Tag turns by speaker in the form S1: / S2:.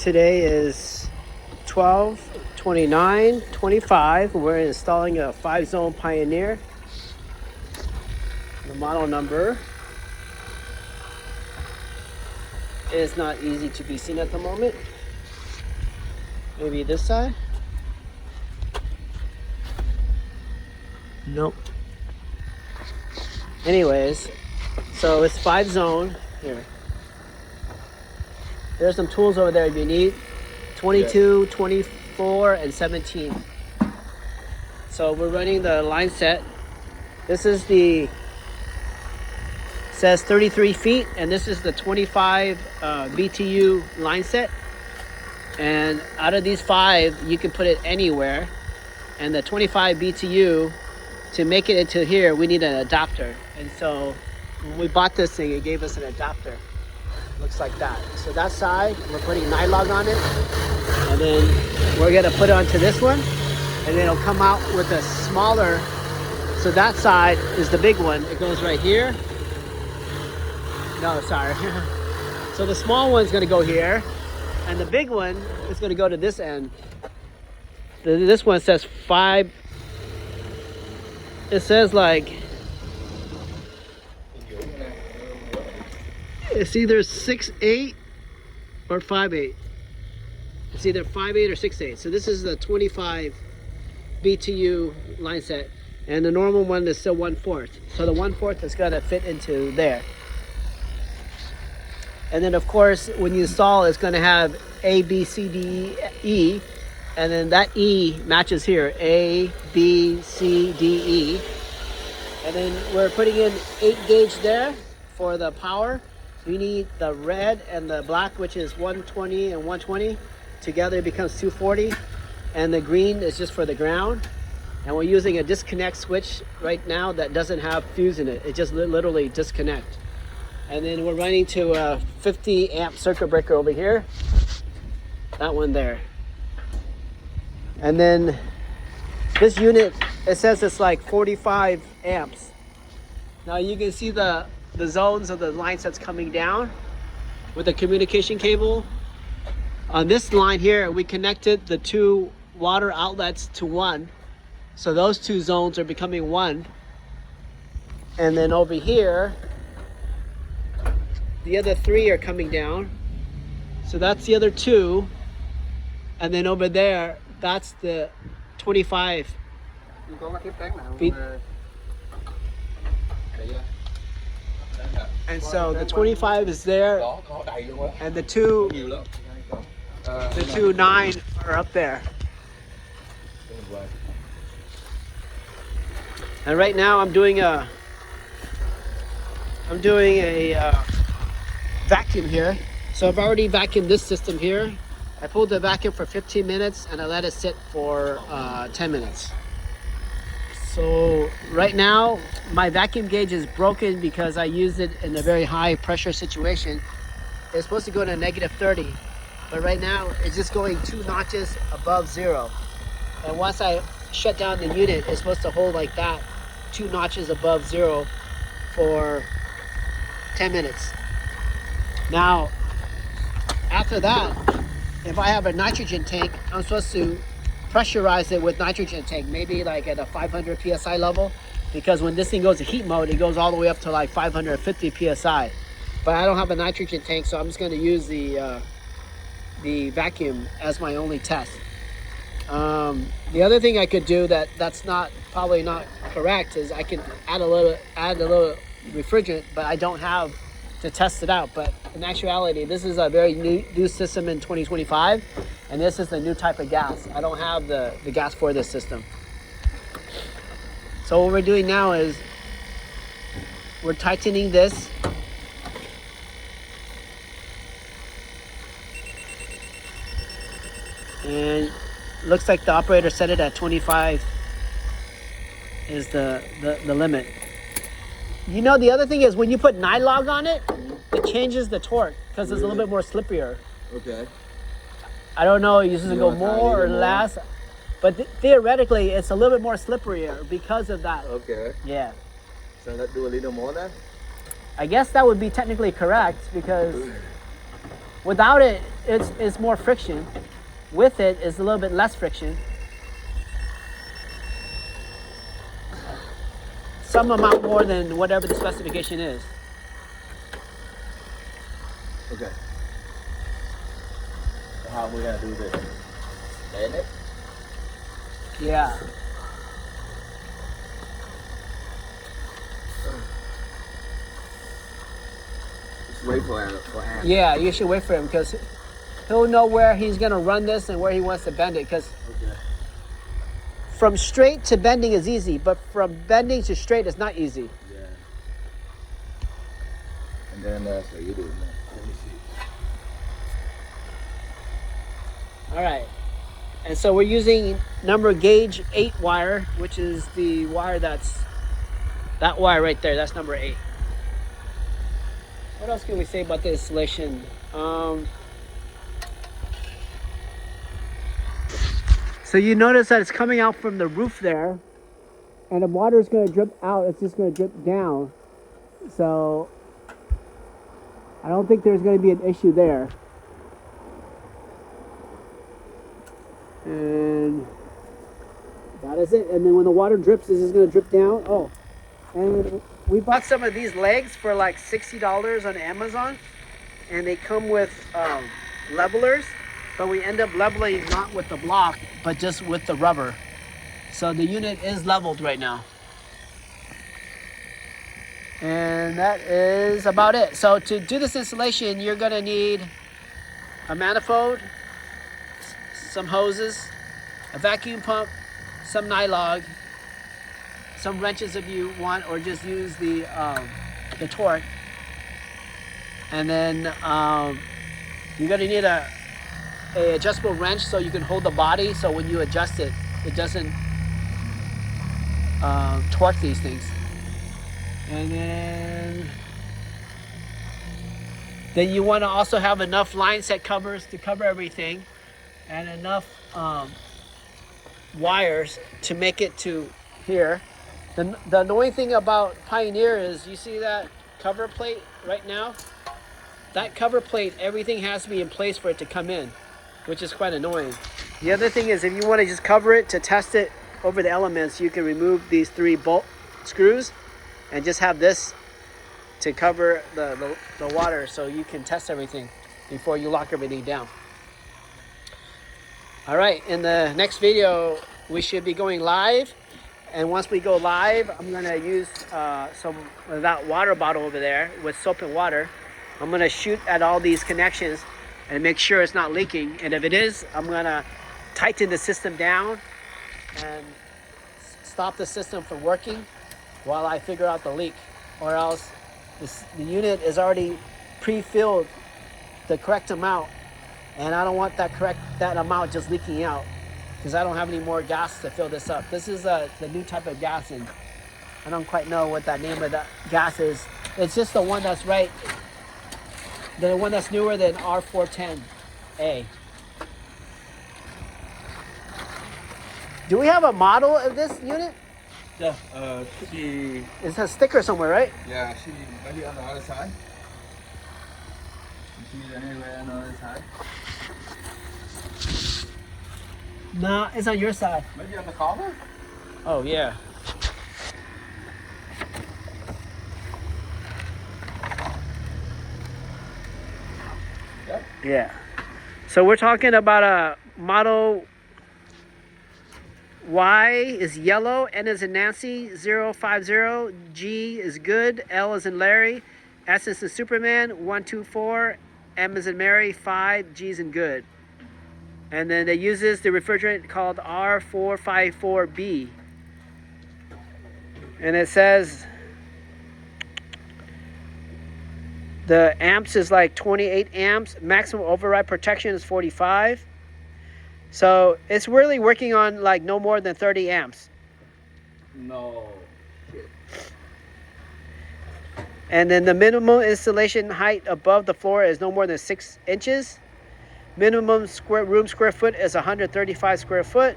S1: Today is 12/29/25. We're installing a 5-zone Pioneer. The model number is not easy to be seen at the moment. Maybe this side? Nope. Anyways, so it's 5-zone here. There's some tools over there if you need. 22, 24, and 17. So we're running the line set. This is the, says 33 feet, and this is the 25 BTU line set. And out of these 5, you can put it anywhere. And the 25 BTU, to make it into here, we need an adapter. And so when we bought this thing, it gave us an adapter. Looks like that. So that side, we're putting nylon on it, and then we're gonna put it onto this one, and then it'll come out with a smaller. So that side is the big one. It goes right here. No, sorry. So the small one's gonna go here, and the big one is gonna go to this end. This one says 5. It says like, it's either 6/8 or 5/8. It's either 5/8 or 6/8. So this is the 25 BTU line set, and the normal one is still 1/4. So the 1/4 is gonna fit into there. And then of course, when you install, it's gonna have A, B, C, D, E, and then that E matches here, A, B, C, D, E. And then we're putting in 8 gauge there for the power. We need the red and the black, which is 120 and 120. Together it becomes 240. And the green is just for the ground. And we're using a disconnect switch right now that doesn't have fuse in it. It just literally disconnect. And then we're running to a 50 amp circuit breaker over here. That one there. And then this unit, it says it's like 45 amps. Now you can see the zones of the line sets coming down with the communication cable. On this line here, we connected the 2 water outlets to 1. So those 2 zones are becoming 1. And then over here, the other 3 are coming down. So that's the other 2. And then over there, that's the 25 feet. And so the 25 is there, and the 2 9 are up there. And right now I'm doing a vacuum here. So I've already vacuumed this system here. I pulled the vacuum for 15 minutes and I let it sit for 10 minutes. So right now my vacuum gauge is broken because I used it in a very high pressure situation. It's supposed to go to -30, but right now it's just going 2 notches above 0. And once I shut down the unit, it's supposed to hold like that, 2 notches above 0 for 10 minutes. Now, after that, if I have a nitrogen tank, I'm supposed to pressurize it with nitrogen tank, maybe like at a 500 PSI level, because when this thing goes to heat mode, it goes all the way up to like 550 PSI. But I don't have a nitrogen tank, so I'm just going to use the vacuum as my only test. The other thing I could do that's probably not correct is I can add a little refrigerant, but I don't have to test it out. But in actuality, this is a very new system in 2025, and this is the new type of gas. I don't have the gas for this system. So what we're doing now is we're tightening this. And looks like the operator set it at 25 is the limit. You know, the other thing is when you put nylon on it, it changes the torque because it's a little bit more slipperier.
S2: Okay.
S1: I don't know, it usually go more or less, but theoretically it's a little bit more slipperier because of that.
S2: Okay.
S1: Yeah.
S2: So let's do a little more then?
S1: I guess that would be technically correct because Without it, it's more friction. With it, it's a little bit less friction. Some amount more than whatever the specification is.
S2: Okay. So how are we gonna do this? Bend it?
S1: Yeah.
S2: Just wait for him.
S1: Yeah, you should wait for him because he'll know where he's gonna run this and where he wants to bend it. Because
S2: Okay.
S1: from straight to bending is easy, but from bending to straight is not easy.
S2: Yeah. And then so you do it now. Let me see.
S1: All right. And so we're using number gauge 8 wire, which is the wire that wire right there. That's number 8. What else can we say about the installation? So you notice that it's coming out from the roof there, and the water is going to drip out. It's just going to drip down. So I don't think there's going to be an issue there. And that is it. And then when the water drips, this is going to drip down. Oh, and we bought some of these legs for like $60 on Amazon, and they come with levelers, but we end up leveling not with the block, but just with the rubber. So the unit is leveled right now. And that is about it. So to do this installation, you're going to need a manifold, some hoses, a vacuum pump, some nylog, some wrenches if you want, or just use the torque. And then you're gonna need a adjustable wrench so you can hold the body, so when you adjust it, it doesn't torque these things. And then you want to also have enough line set covers to cover everything, and enough wires to make it to here. The annoying thing about Pioneer is, you see that cover plate right now? That cover plate, everything has to be in place for it to come in, which is quite annoying. The other thing is, if you want to just cover it to test it over the elements, you can remove these 3 bolt screws and just have this to cover the water, so you can test everything before you lock everything down. All right, in the next video, we should be going live. And once we go live, I'm gonna use some of that water bottle over there with soap and water. I'm gonna shoot at all these connections and make sure it's not leaking. And if it is, I'm gonna tighten the system down and stop the system from working while I figure out the leak. Or else the unit is already pre-filled the correct amount, and I don't want that amount just leaking out, because I don't have any more gas to fill this up. This is the new type of gas, and I don't quite know what that name of that gas is. It's just the one that's the one that's newer than R410A. Do we have a model of this unit?
S2: Yeah, should be.
S1: It's a sticker somewhere, right?
S2: Yeah, should be maybe on the other side. You see it anywhere on the other side?
S1: No, it's on your side.
S2: Maybe on the cover?
S1: Oh, yeah.
S2: Yep.
S1: Yeah. So we're talking about a model Y is yellow, N is in Nancy, 050, G is good, L is in Larry, S is in Superman, 124, M is in Mary, 5, G is in good. And then it uses the refrigerant called R454B. And it says the amps is like 28 amps. Maximum override protection is 45. So it's really working on like no more than 30 amps.
S2: No.
S1: And then the minimum installation height above the floor is no more than 6 inches. Minimum room square foot is 135 square foot.